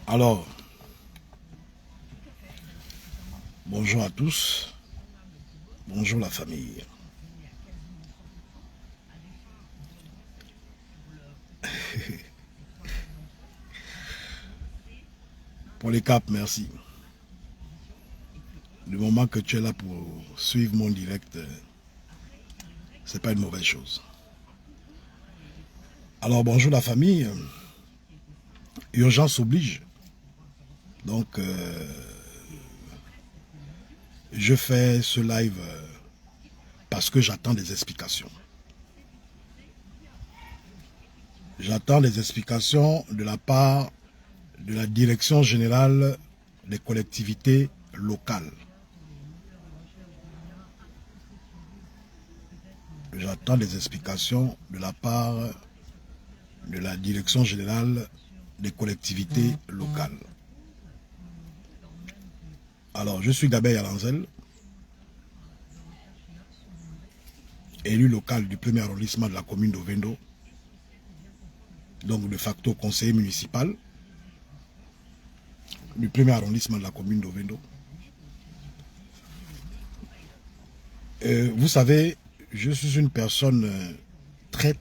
Alors, bonjour à tous, bonjour la famille. Pour les caps, merci. Du moment que tu es là pour suivre mon direct, c'est pas une mauvaise chose. Alors, bonjour la famille. Urgence oblige. Donc, je fais ce live parce que j'attends des explications. J'attends des explications de la part de la Direction générale des collectivités locales. J'attends des explications de la part de la Direction générale des collectivités locales. Alors, je suis Gabey Alanzel, élu local du premier arrondissement de la commune d'Ovendo, donc de facto conseiller municipal du premier arrondissement de la commune d'Ovendo. Vous savez, je suis une personne très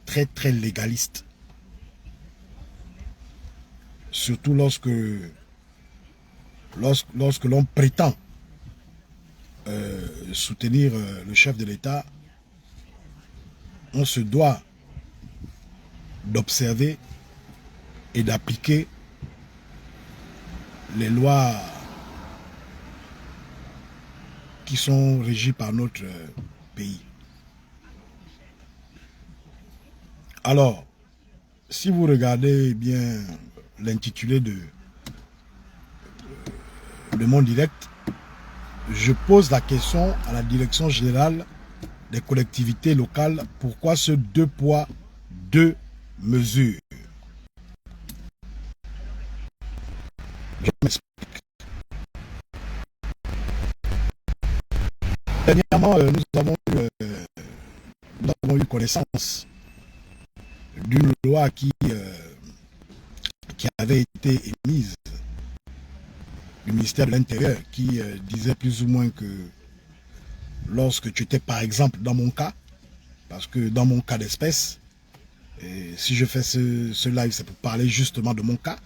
légaliste. Surtout lorsque l'on prétend soutenir le chef de l'État, on se doit d'observer et d'appliquer les lois qui sont régies par notre pays. Alors, si vous regardez bien l'intitulé de mon direct, je pose la question à la Direction générale des collectivités locales, pourquoi ce 2 poids, 2 mesures? Je m'explique. Dernièrement, nous avons eu connaissance d'une loi qui avait été émise du ministère de l'Intérieur, qui disait plus ou moins que lorsque tu étais, par exemple, dans mon cas, parce que dans mon cas d'espèce, si je fais ce live, c'est pour parler justement de mon cas,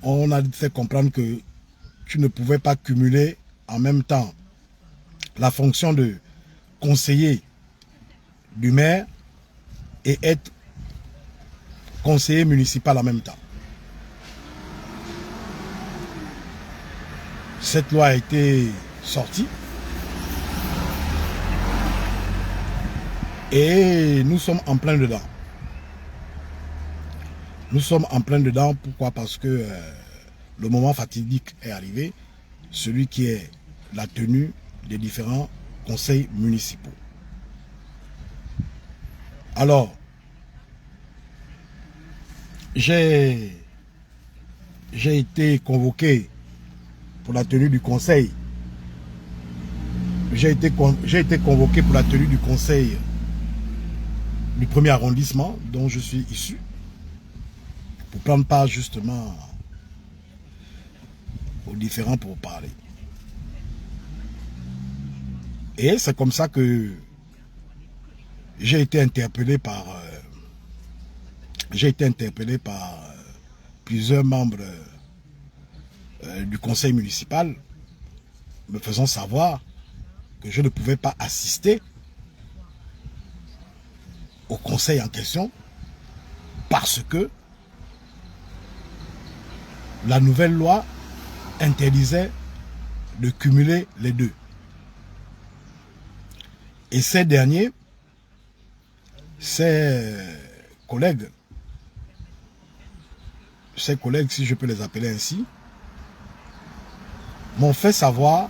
on a fait comprendre que tu ne pouvais pas cumuler en même temps la fonction de conseiller du maire et être conseiller municipal en même temps. Cette loi a été sortie et nous sommes en plein dedans. Nous sommes en plein dedans, pourquoi? Parce que le moment fatidique est arrivé, celui qui est la tenue des différents conseils municipaux. Alors, j'ai été convoqué pour la tenue du conseil. J'ai été convoqué pour la tenue du conseil du premier arrondissement dont je suis issu, pour prendre part justement aux différents pourparlers. Et c'est comme ça que j'ai été interpellé par plusieurs membres du conseil municipal, me faisant savoir que je ne pouvais pas assister au conseil en question parce que la nouvelle loi interdisait de cumuler les deux. Et ces derniers, ces collègues, si je peux les appeler ainsi, m'ont fait savoir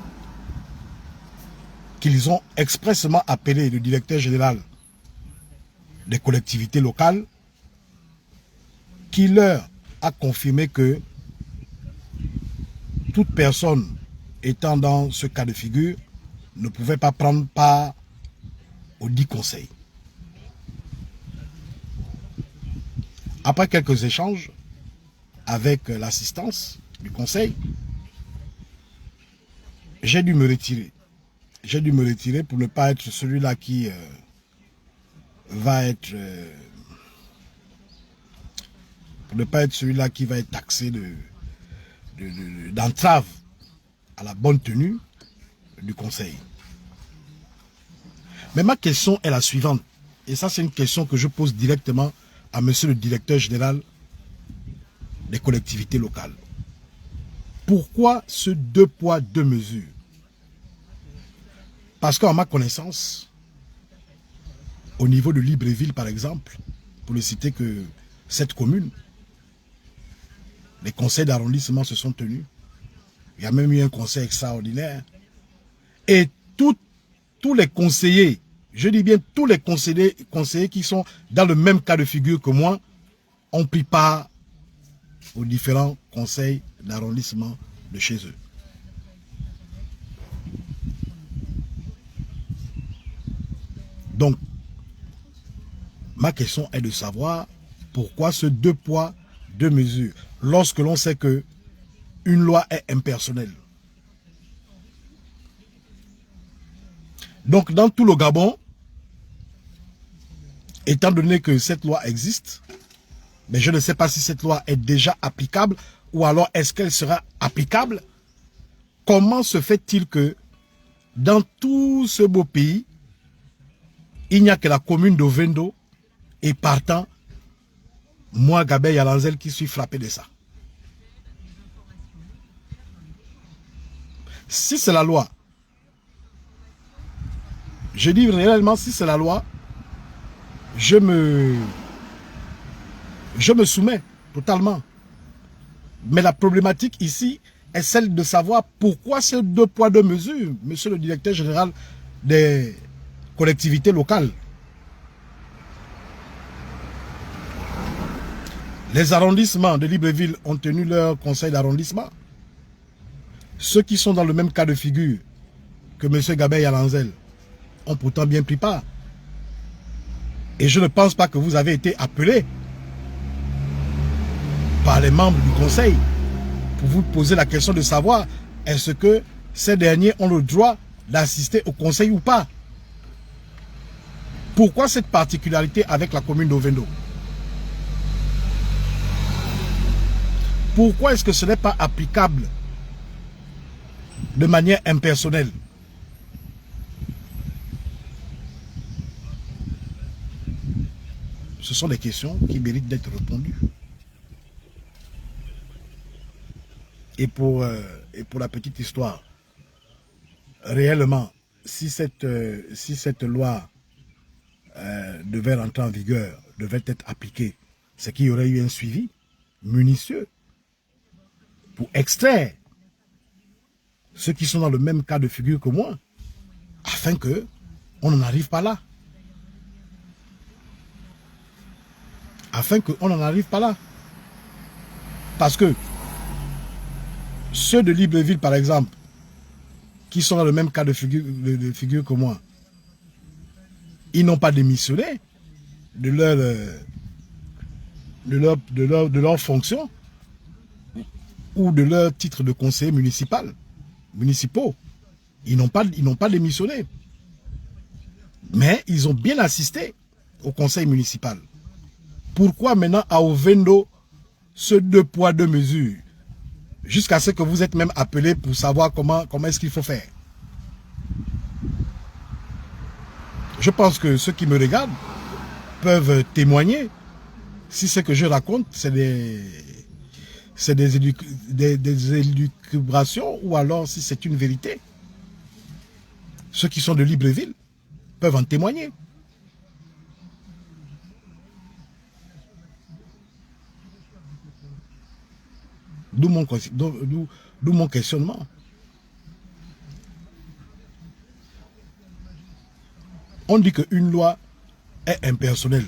qu'ils ont expressément appelé le directeur général des collectivités locales, qui leur a confirmé que toute personne étant dans ce cas de figure ne pouvait pas prendre part au dit conseil. Après quelques échanges avec l'assistance du conseil, j'ai dû me retirer. J'ai dû me retirer pour ne pas être celui-là qui va être taxé d'entrave à la bonne tenue du conseil. Mais ma question est la suivante, et ça c'est une question que je pose directement à monsieur le directeur général des collectivités locales. Pourquoi ce deux poids, deux mesures? Parce qu'en ma connaissance, au niveau de Libreville par exemple, pour ne citer que cette commune, les conseils d'arrondissement se sont tenus. Il y a même eu un conseil extraordinaire. Et tous les conseillers, je dis bien tous les conseillers qui sont dans le même cas de figure que moi, ont pris part aux différents conseils d'arrondissement de chez eux. Donc, ma question est de savoir pourquoi ce deux poids, deux mesures, lorsque l'on sait que une loi est impersonnelle. Donc, dans tout le Gabon, étant donné que cette loi existe, mais je ne sais pas si cette loi est déjà applicable ou alors est-ce qu'elle sera applicable. Comment se fait-il que dans tout ce beau pays, il n'y a que la commune d'Ovendo et partant, moi, Gabé Yalanzel, qui suis frappé de ça. Si c'est la loi, je dis réellement, si c'est la loi, je me soumets totalement. Mais la problématique ici est celle de savoir pourquoi ces deux poids, deux mesures, monsieur le directeur général des collectivités locales. Les arrondissements de Libreville ont tenu leur conseil d'arrondissement. Ceux qui sont dans le même cas de figure que M. Gabin Yalanzel ont pourtant bien pris part. Et je ne pense pas que vous avez été appelé par les membres du conseil pour vous poser la question de savoir est-ce que ces derniers ont le droit d'assister au conseil ou pas. Pourquoi cette particularité avec la commune d'Ovendo? Pourquoi est-ce que ce n'est pas applicable de manière impersonnelle? Ce sont des questions qui méritent d'être répondues. Et pour la petite histoire, réellement, si cette loi devait rentrer en vigueur, devait être appliquée, c'est qu'il y aurait eu un suivi minutieux pour extraire ceux qui sont dans le même cas de figure que moi, afin que on n'en arrive pas là. Afin qu'on n'en arrive pas là. Parce que ceux de Libreville, par exemple, qui sont dans le même cas de figure que moi, ils n'ont pas démissionné de leur fonction ou de leur titre de conseiller municipaux. Ils n'ont pas démissionné. Mais ils ont bien assisté au conseil municipal. Pourquoi maintenant à Ovendo, ce 2 poids 2 mesures, jusqu'à ce que vous êtes même appelé pour savoir comment est-ce qu'il faut faire? Je pense que ceux qui me regardent peuvent témoigner si ce que je raconte, c'est des élucubrations ou alors si c'est une vérité. Ceux qui sont de Libreville peuvent en témoigner. D'où mon questionnement. On dit qu'une loi est impersonnelle.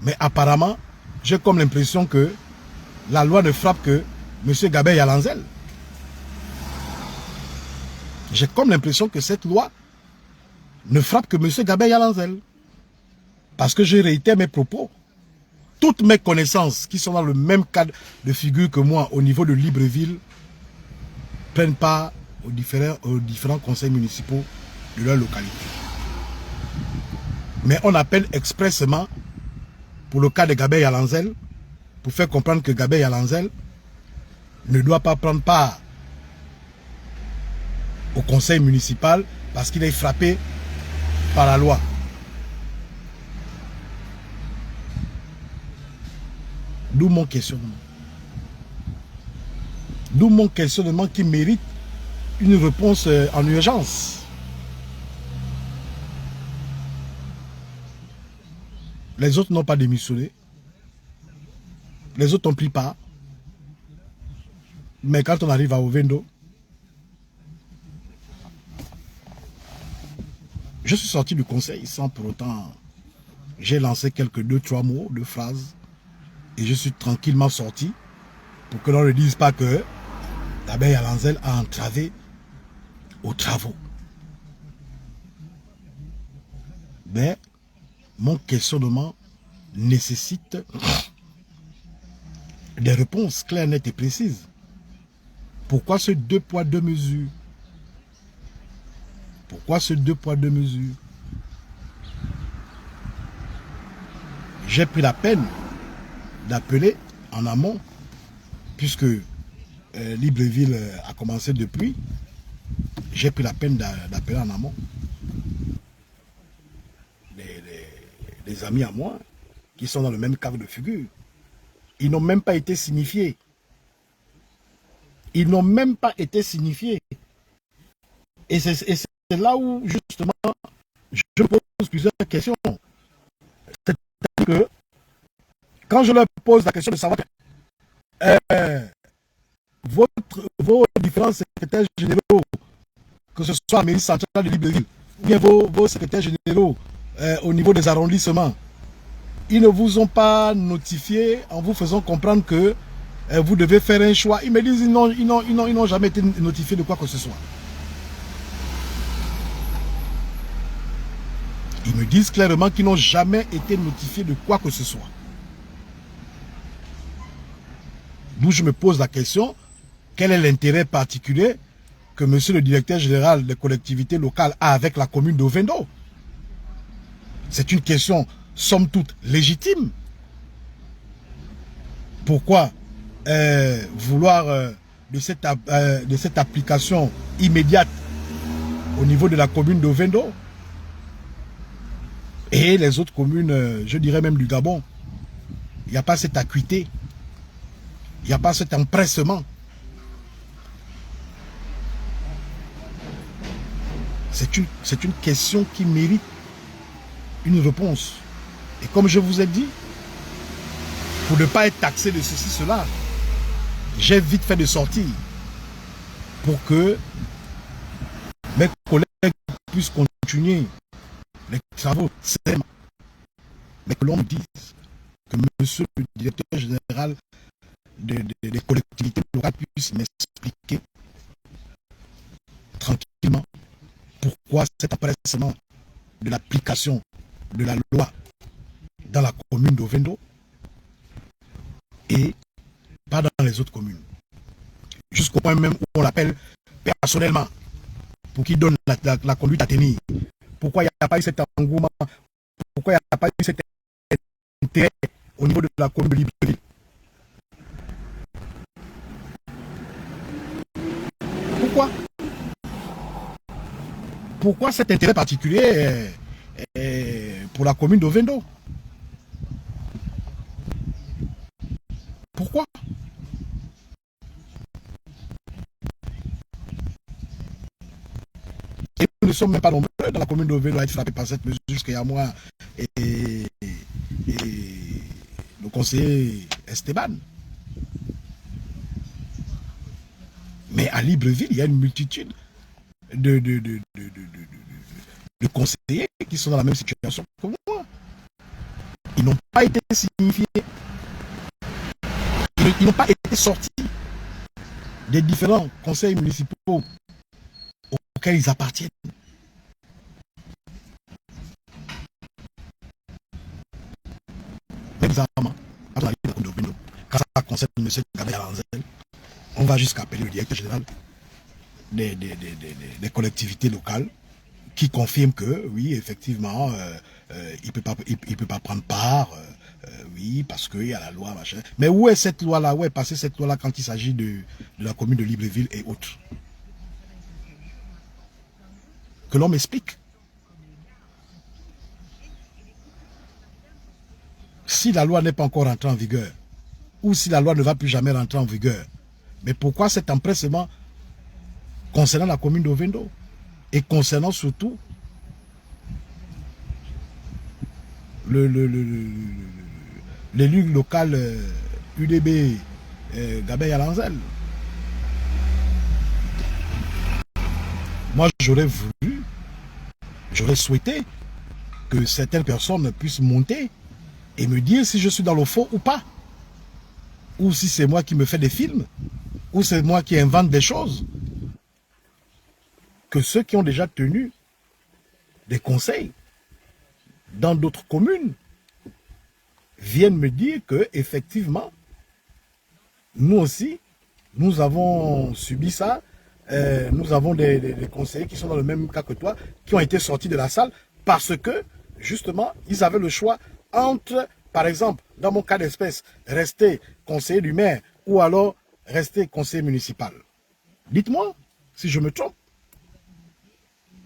Mais apparemment, j'ai comme l'impression que la loi ne frappe que M. Gabin Yalanzel. J'ai comme l'impression que cette loi ne frappe que M. Gabin Yalanzel. Parce que je réitère mes propos. Toutes mes connaissances qui sont dans le même cadre de figure que moi au niveau de Libreville prennent part aux différents conseils municipaux de leur localité. Mais on appelle expressément pour le cas de Gabin Yalanzel pour faire comprendre que Gabin Yalanzel ne doit pas prendre part au conseil municipal parce qu'il est frappé par la loi. D'où mon questionnement. D'où mon questionnement qui mérite une réponse en urgence. Les autres n'ont pas démissionné. Les autres ont pris part. Mais quand on arrive à Ovendo, je suis sorti du conseil sans pour autant... J'ai lancé quelques 2-3 mots, 2 phrases. Et je suis tranquillement sorti pour que l'on ne dise pas que Gabin Yalanzel a entravé aux travaux. Mais mon questionnement nécessite des réponses claires, nettes et précises. Pourquoi ce 2 poids 2 mesures? Pourquoi ce 2 poids 2 mesures? J'ai pris la peine d'appeler en amont, puisque Libreville a commencé depuis. J'ai pris la peine d'appeler en amont des amis à moi qui sont dans le même cadre de figure. Ils n'ont même pas été signifiés. Ils n'ont même pas été signifiés. Et c'est là où, justement, je pose plusieurs questions. C'est-à-dire que quand je leur pose la question de savoir vos différents secrétaires généraux, que ce soit la mairie centrale de Libreville, ou bien vos secrétaires généraux au niveau des arrondissements, ils ne vous ont pas notifié en vous faisant comprendre que vous devez faire un choix. Ils me disent ils n'ont jamais été notifiés de quoi que ce soit. Ils me disent clairement qu'ils n'ont jamais été notifiés de quoi que ce soit. D'où je me pose la question, quel est l'intérêt particulier que monsieur le directeur général des collectivités locales a avec la commune d'Ovendo? C'est une question, somme toute, légitime. Pourquoi vouloir de cette application immédiate au niveau de la commune d'Ovendo et les autres communes, je dirais même du Gabon? Il n'y a pas cette acuité, il n'y a pas cet empressement. C'est une question qui mérite une réponse. Et comme je vous ai dit, pour ne pas être taxé de ceci, cela, j'ai vite fait de sortir pour que mes collègues puissent continuer les travaux. Mais que l'on me dise que monsieur le directeur général des collectivités locales puisse m'expliquer tranquillement pourquoi cet empressement de l'application de la loi dans la commune d'Ovendo et pas dans les autres communes. Jusqu'au point même où on l'appelle personnellement pour qu'il donne la conduite à tenir. Pourquoi il n'y a pas eu cet engouement? Pourquoi il n'y a pas eu cet intérêt au niveau de la commune de Libreville? Pourquoi? Pourquoi cet intérêt particulier pour la commune d'Ovendo? Pourquoi? Et nous ne sommes même pas nombreux dans la commune d'Ovendo à être frappés par cette mesure jusqu'à moi et le conseiller Esteban. Mais à Libreville, il y a une multitude de conseillers qui sont dans la même situation que moi. Ils n'ont pas été signifiés. Ils n'ont pas été sortis des différents conseils municipaux auxquels ils appartiennent. Mais bizarrement, quand ça concerne M. Gabriel Alanzel, on va jusqu'à appeler le directeur général des collectivités locales qui confirme que, oui, effectivement, il peut pas prendre part, oui, parce qu'il y a la loi, machin. Mais où est cette loi-là? Où est passée cette loi-là quand il s'agit de la commune de Libreville et autres? Que l'on m'explique. Si la loi n'est pas encore rentrée en vigueur, ou si la loi ne va plus jamais rentrer en vigueur, mais pourquoi cet empressement concernant la commune d'Ovendo et concernant surtout l'élu local UDB Gabriel Alanzel? Moi, j'aurais voulu, j'aurais souhaité que certaines personnes puissent monter et me dire si je suis dans le faux ou pas. Ou si c'est moi qui me fais des films, ou c'est moi qui invente des choses. Que ceux qui ont déjà tenu des conseils dans d'autres communes viennent me dire que effectivement, nous aussi, nous avons subi ça. Nous avons des conseillers qui sont dans le même cas que toi, qui ont été sortis de la salle parce que, justement, ils avaient le choix entre, par exemple, dans mon cas d'espèce, rester conseiller du maire ou alors rester conseiller municipal. Dites-moi si je me trompe.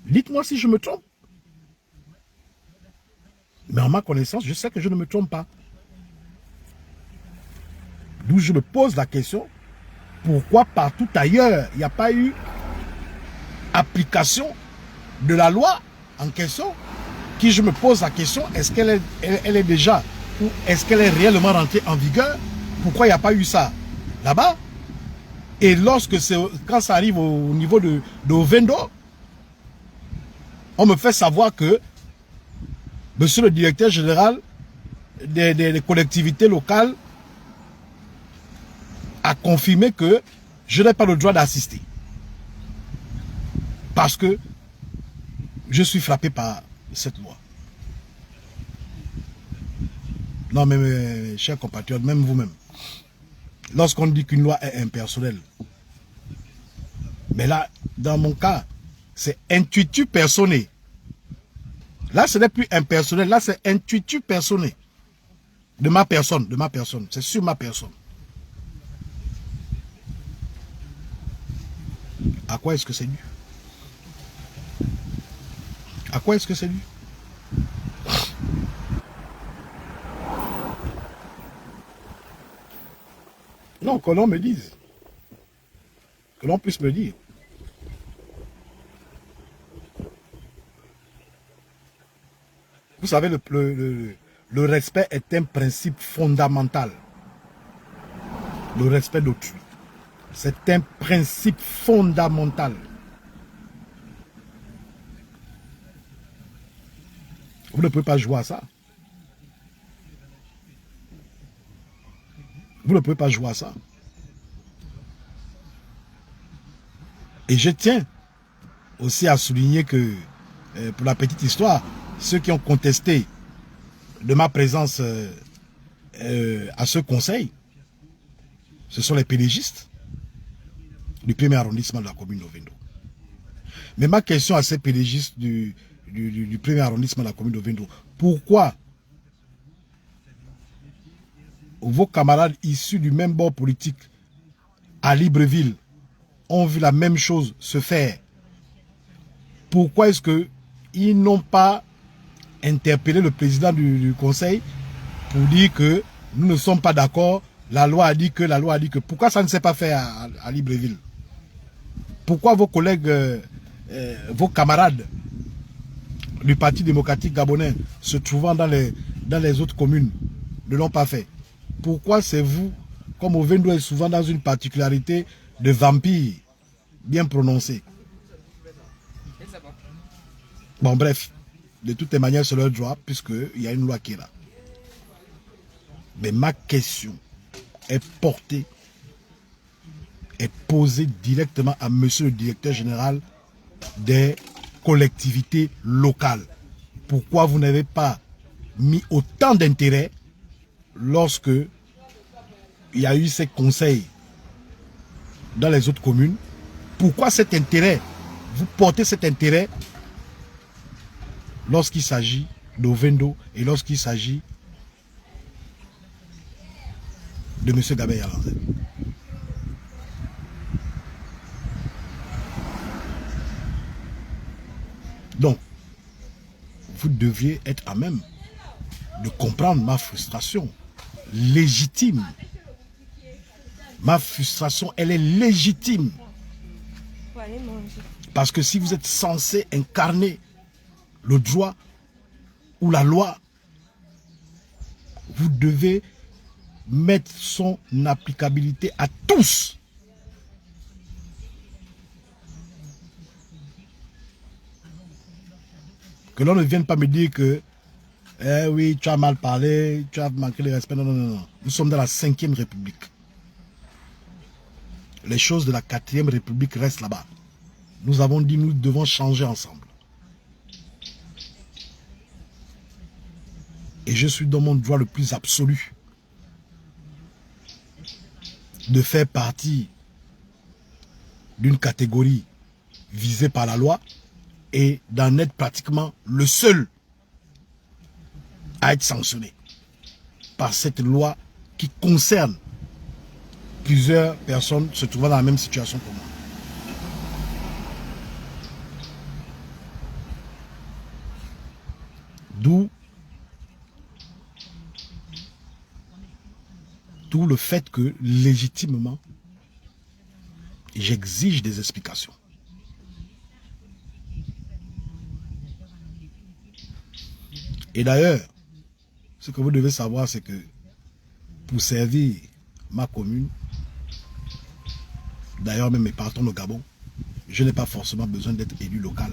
Dites-moi si je me trompe. Mais en ma connaissance, je sais que je ne me trompe pas. D'où je me pose la question, pourquoi partout ailleurs, il n'y a pas eu application de la loi en question, qui je me pose la question, est-ce qu'elle est déjà, ou est-ce qu'elle est réellement rentrée en vigueur? Pourquoi il n'y a pas eu ça là-bas? Et quand ça arrive au niveau de Ovendo, on me fait savoir que monsieur le directeur général des collectivités locales a confirmé que je n'ai pas le droit d'assister. Parce que je suis frappé par cette loi. Non, mais mes chers compatriotes, même vous-même, lorsqu'on dit qu'une loi est impersonnelle, mais là, dans mon cas, c'est intuitu personné. Là, ce n'est plus impersonnel, là, c'est intuitu personné. De ma personne, c'est sur ma personne. À quoi est-ce que c'est dû? À quoi est-ce que c'est dû? Non, que l'on me dise. Que l'on puisse me dire. Vous savez, le respect est un principe fondamental. Le respect d'autrui. C'est un principe fondamental. Vous ne pouvez pas jouer à ça. Vous ne pouvez pas jouer à ça. Et je tiens aussi à souligner que, pour la petite histoire, ceux qui ont contesté de ma présence à ce conseil, ce sont les pédégistes du premier arrondissement de la commune d'Ovendo. Mais ma question à ces pédégistes du premier arrondissement de la commune d'Ovendo, pourquoi vos camarades issus du même bord politique à Libreville ont vu la même chose se faire? Pourquoi est-ce qu'ils n'ont pas interpellé le président du conseil pour dire que nous ne sommes pas d'accord, la loi a dit que, la loi a dit que. Pourquoi ça ne s'est pas fait à Libreville? Pourquoi vos collègues, vos camarades du Parti démocratique gabonais se trouvant dans les autres communes ne l'ont pas fait? Pourquoi c'est vous, comme Ovendo est souvent dans une particularité de vampire bien prononcée? Bon, bref, de toutes les manières, c'est leur droit, puisqu'il y a une loi qui est là. Mais ma question est portée, est posée directement à monsieur le directeur général des collectivités locales. Pourquoi vous n'avez pas mis autant d'intérêt lorsque il y a eu ces conseils dans les autres communes? Pourquoi cet intérêt, vous portez cet intérêt lorsqu'il s'agit d'Ovendo et lorsqu'il s'agit de M. Gabé Yalanzé? Donc, vous deviez être à même de comprendre ma frustration légitime. Ma frustration, elle est légitime. Parce que si vous êtes censé incarner le droit ou la loi, vous devez mettre son applicabilité à tous. Que l'on ne vienne pas me dire que eh oui, tu as mal parlé, tu as manqué le respect. Non, non, non, non. Nous sommes dans la 5e République. Les choses de la 4e République restent là-bas. Nous avons dit nous devons changer ensemble. Et je suis dans mon droit le plus absolu de faire partie d'une catégorie visée par la loi et d'en être pratiquement le seul à être sanctionné par cette loi qui concerne plusieurs personnes se trouvant dans la même situation que moi. D'où le fait que légitimement, j'exige des explications. Et d'ailleurs, ce que vous devez savoir, c'est que pour servir ma commune, d'ailleurs même mes patrons au Gabon, je n'ai pas forcément besoin d'être élu local.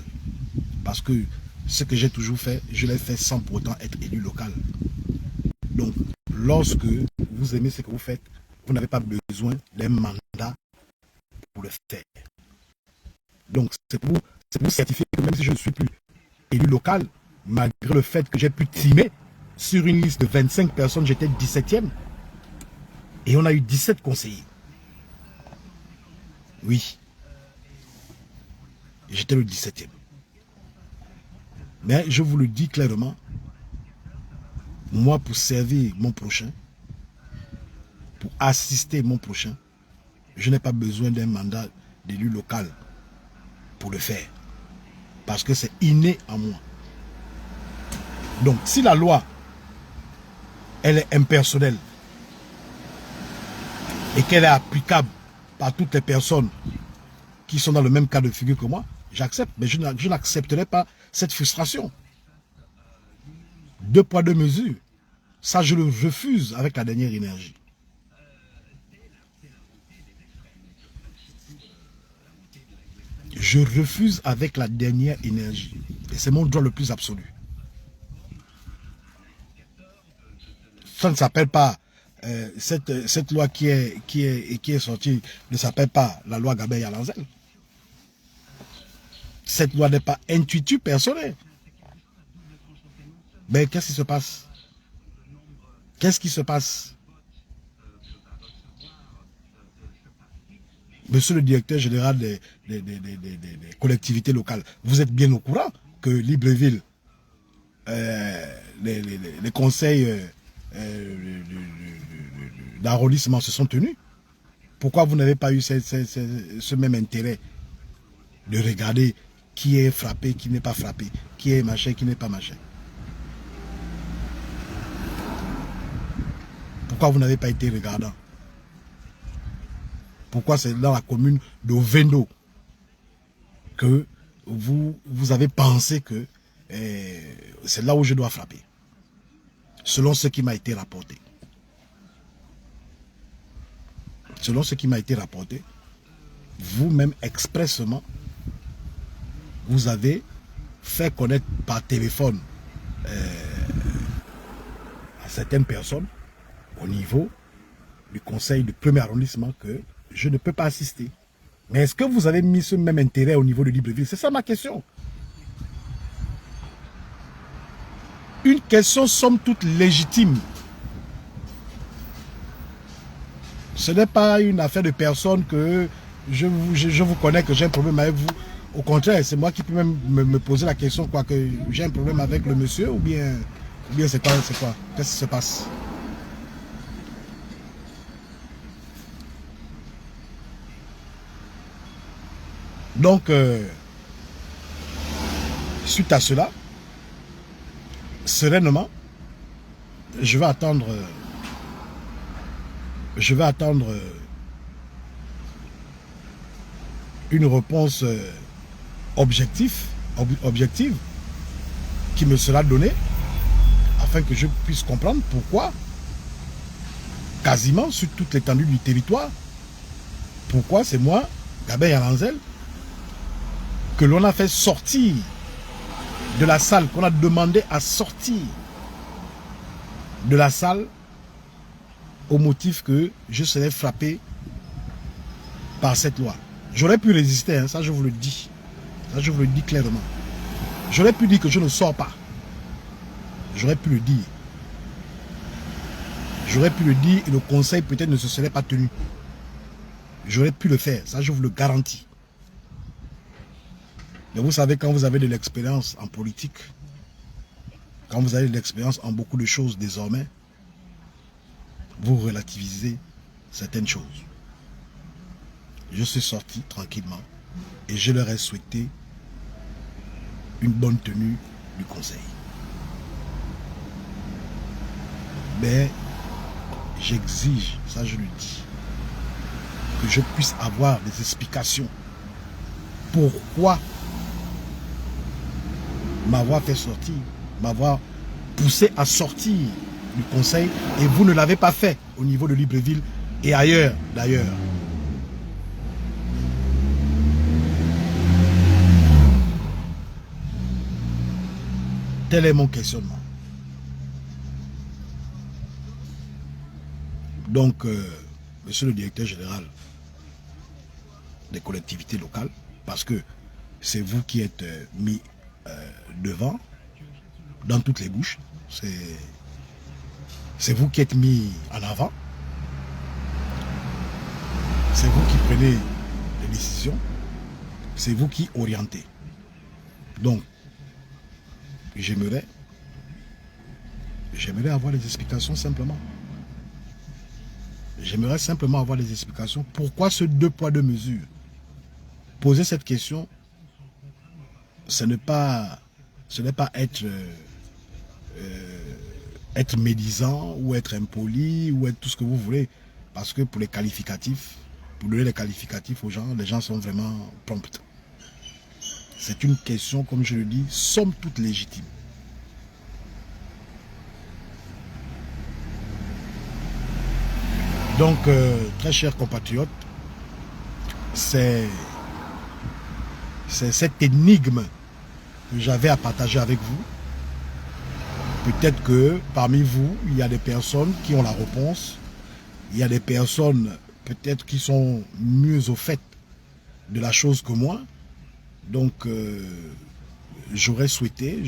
Parce que ce que j'ai toujours fait, je l'ai fait sans pour autant être élu local. Donc, lorsque vous aimez ce que vous faites, vous n'avez pas besoin d'un mandat pour le faire. Donc, c'est pour certifier que même si je ne suis plus élu local, malgré le fait que j'ai pu timer Sur une liste de 25 personnes, j'étais 17e. Et on a eu 17 conseillers. Oui. J'étais le 17e. Mais je vous le dis clairement, moi, pour servir mon prochain, pour assister mon prochain, je n'ai pas besoin d'un mandat d'élu local pour le faire. Parce que c'est inné en moi. Donc, si la loi, elle est impersonnelle et qu'elle est applicable par toutes les personnes qui sont dans le même cas de figure que moi, j'accepte. Mais je n'accepterai pas cette frustration. 2 poids, 2 mesures. Ça, je le refuse avec la dernière énergie. Je refuse avec la dernière énergie. Et c'est mon droit le plus absolu. Ça ne s'appelle pas, cette loi qui est sortie ne s'appelle pas la loi Gabey-Yalanzel. Cette loi n'est pas intuitive personnelle. Mais qu'est-ce qui se passe? Qu'est-ce qui se passe? Monsieur le directeur général des collectivités locales, vous êtes bien au courant que Libreville, les conseils d'arrondissement se sont tenus. Pourquoi vous n'avez pas eu ce même intérêt de regarder qui est frappé, qui n'est pas frappé, qui est machin, qui n'est pas machin? Pourquoi vous n'avez pas été regardant? Pourquoi c'est dans la commune d'Ovendo que vous avez pensé que c'est là où je dois frapper? Selon ce qui m'a été rapporté. Selon ce qui m'a été rapporté, vous-même expressément, vous avez fait connaître par téléphone à certaines personnes au niveau du conseil du premier arrondissement que je ne peux pas assister. Mais est-ce que vous avez mis ce même intérêt au niveau de Libreville? C'est ça ma question. Une question somme toute légitime. Ce n'est pas une affaire de personne que je vous connais, que j'ai un problème avec vous. Au contraire, c'est moi qui peux même me poser la question, quoi, que j'ai un problème avec le monsieur, ou bien c'est quoi? Qu'est-ce qui se passe? Donc, suite à cela, sereinement, je vais attendre une réponse objective qui me sera donnée afin que je puisse comprendre pourquoi, quasiment sur toute l'étendue du territoire, pourquoi c'est moi, Gabey-Yalanzel, que l'on a fait sortir de la salle, qu'on a demandé à sortir de la salle au motif que je serais frappé par cette loi. J'aurais pu résister, hein, ça je vous le dis. Ça je vous le dis clairement. J'aurais pu dire que je ne sors pas. J'aurais pu le dire. J'aurais pu le dire et le conseil peut-être ne se serait pas tenu. J'aurais pu le faire, ça je vous le garantis. Mais vous savez, quand vous avez de l'expérience en politique, quand vous avez de l'expérience en beaucoup de choses désormais, vous relativisez certaines choses. Je suis sorti tranquillement et je leur ai souhaité une bonne tenue du conseil. Mais j'exige, ça je le dis, que je puisse avoir des explications. Pourquoi m'avoir fait sortir, m'avoir poussé à sortir du conseil et vous ne l'avez pas fait au niveau de Libreville et ailleurs d'ailleurs. Tel est mon questionnement. Donc, monsieur le directeur général des collectivités locales, parce que c'est vous qui êtes mis devant, dans toutes les bouches, C'est vous qui êtes mis en avant. C'est vous qui prenez les décisions. C'est vous qui orientez. Donc, j'aimerais avoir des explications simplement. J'aimerais simplement avoir des explications. Pourquoi ce 2 poids 2 mesures? Poser cette question, ce n'est pas être médisant ou être impoli ou être tout ce que vous voulez. Parce que pour les qualificatifs, pour donner les qualificatifs aux gens, les gens sont vraiment prompts. C'est une question, comme je le dis, somme toute légitime. Donc, très chers compatriotes, c'est cette énigme que j'avais à partager avec vous. Peut-être que parmi vous, il y a des personnes qui ont la réponse. Il y a des personnes peut-être qui sont mieux au fait de la chose que moi. Donc, j'aurais souhaité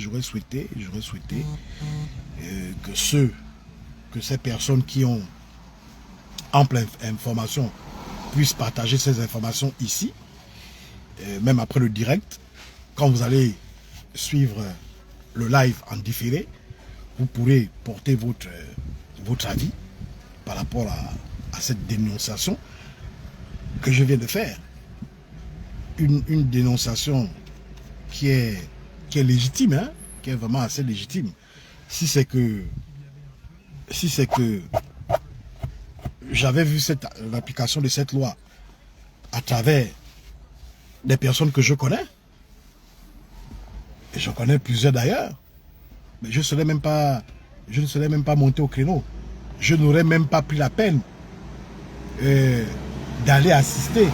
que ces personnes qui ont ample information puissent partager ces informations ici, même après le direct. Quand vous allez suivre le live en différé, vous pourrez porter votre avis par rapport à cette dénonciation que je viens de faire. Une dénonciation qui est légitime, hein, qui est vraiment assez légitime. Si c'est que j'avais vu l'application de cette loi à travers des personnes que je connais, et je connais plusieurs d'ailleurs, mais je ne serais même pas monté au créneau. Je n'aurais même pas pris la peine d'aller assister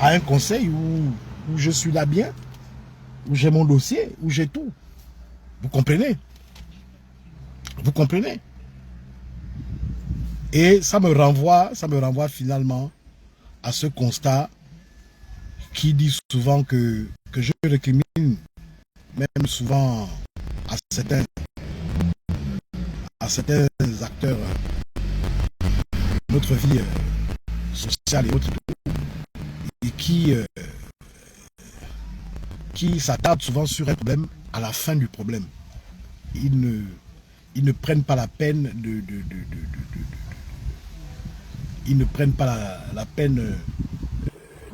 à un conseil où je suis là bien, où j'ai mon dossier, où j'ai tout. Vous comprenez? Vous comprenez? Et ça me renvoie finalement à ce constat qui dit souvent que je récrimine, même souvent à certains acteurs de notre vie sociale et autres, et qui s'attardent souvent sur un problème à la fin du problème. Ils ne prennent pas la peine ils ne prennent pas la peine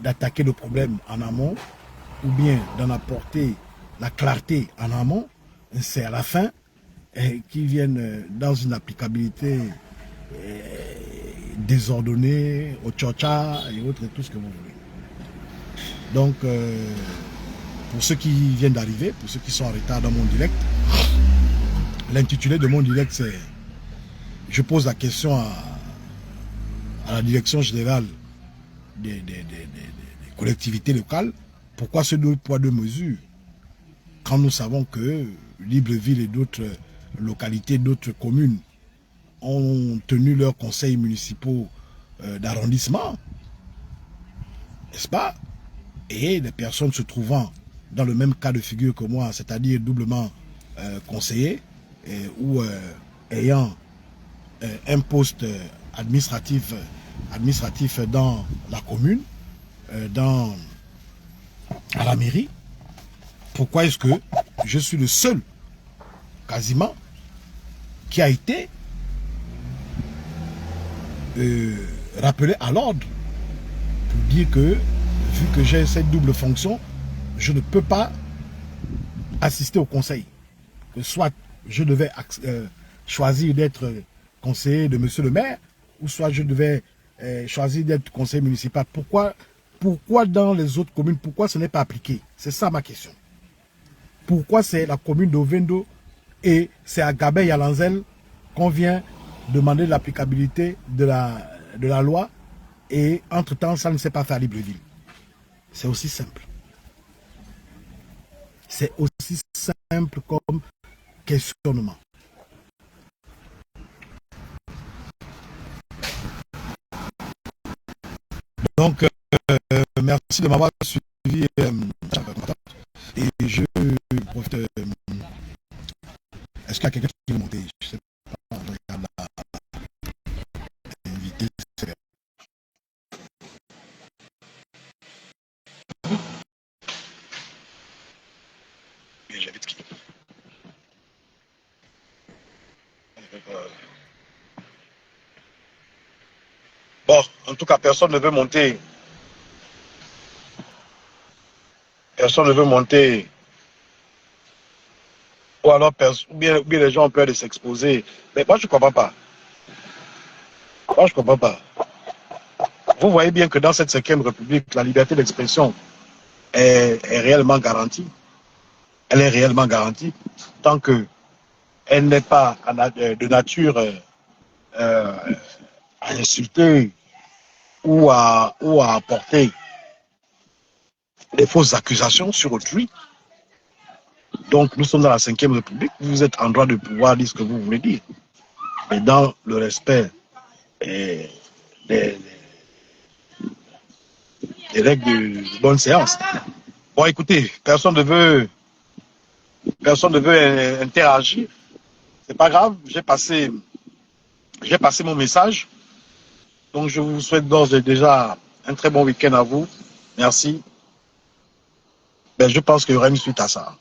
d'attaquer le problème en amont ou bien d'en apporter la clarté en amont. C'est à la fin qu'ils viennent dans une applicabilité désordonnée, au tcha-tcha et autres, et tout ce que vous voulez. Donc, pour ceux qui viennent d'arriver, pour ceux qui sont en retard dans mon direct, l'intitulé de mon direct, c'est « Je pose la question à la direction générale des collectivités locales, pourquoi ce 2 poids 2 mesures quand nous savons que Libreville et d'autres localités, d'autres communes ont tenu leurs conseils municipaux d'arrondissement, n'est-ce pas? Et les personnes se trouvant dans le même cas de figure que moi, c'est-à-dire doublement conseillers ou ayant un poste administratif dans la commune, à la mairie. Pourquoi est-ce que je suis le seul, quasiment, qui a été rappelé à l'ordre pour dire que, vu que j'ai cette double fonction, je ne peux pas assister au conseil. Que soit je devais choisir d'être conseiller de monsieur le maire, ou soit je devais choisir d'être conseiller municipal. Pourquoi dans les autres communes, pourquoi ce n'est pas appliqué? C'est ça ma question. Pourquoi c'est la commune d'Ovendo et c'est à Gabey et à Lanzel qu'on vient demander l'applicabilité de la loi et entre-temps, ça ne s'est pas fait à Libreville? C'est aussi simple. C'est aussi simple comme questionnement. Donc, merci de m'avoir suivi. Et je profite. Est-ce qu'il y a quelqu'un qui veut monter? Je sais pas. Regarde là. En tout cas, personne ne veut monter. Personne ne veut monter. Ou alors, bien les gens ont peur de s'exposer. Mais moi, je ne comprends pas. Moi, je ne comprends pas. Vous voyez bien que dans cette 5e République, la liberté d'expression est réellement garantie. Elle est réellement garantie tant qu'elle n'est pas de nature à insulter ou à apporter des fausses accusations sur autrui. Donc, nous sommes dans la 5e République. Vous êtes en droit de pouvoir dire ce que vous voulez dire. Mais dans le respect des règles de bonne séance. Bon, écoutez, personne ne veut interagir. C'est pas grave, j'ai passé mon message. Donc, je vous souhaite d'ores et déjà un très bon week-end à vous. Merci. Ben, je pense qu'il y aura une suite à ça.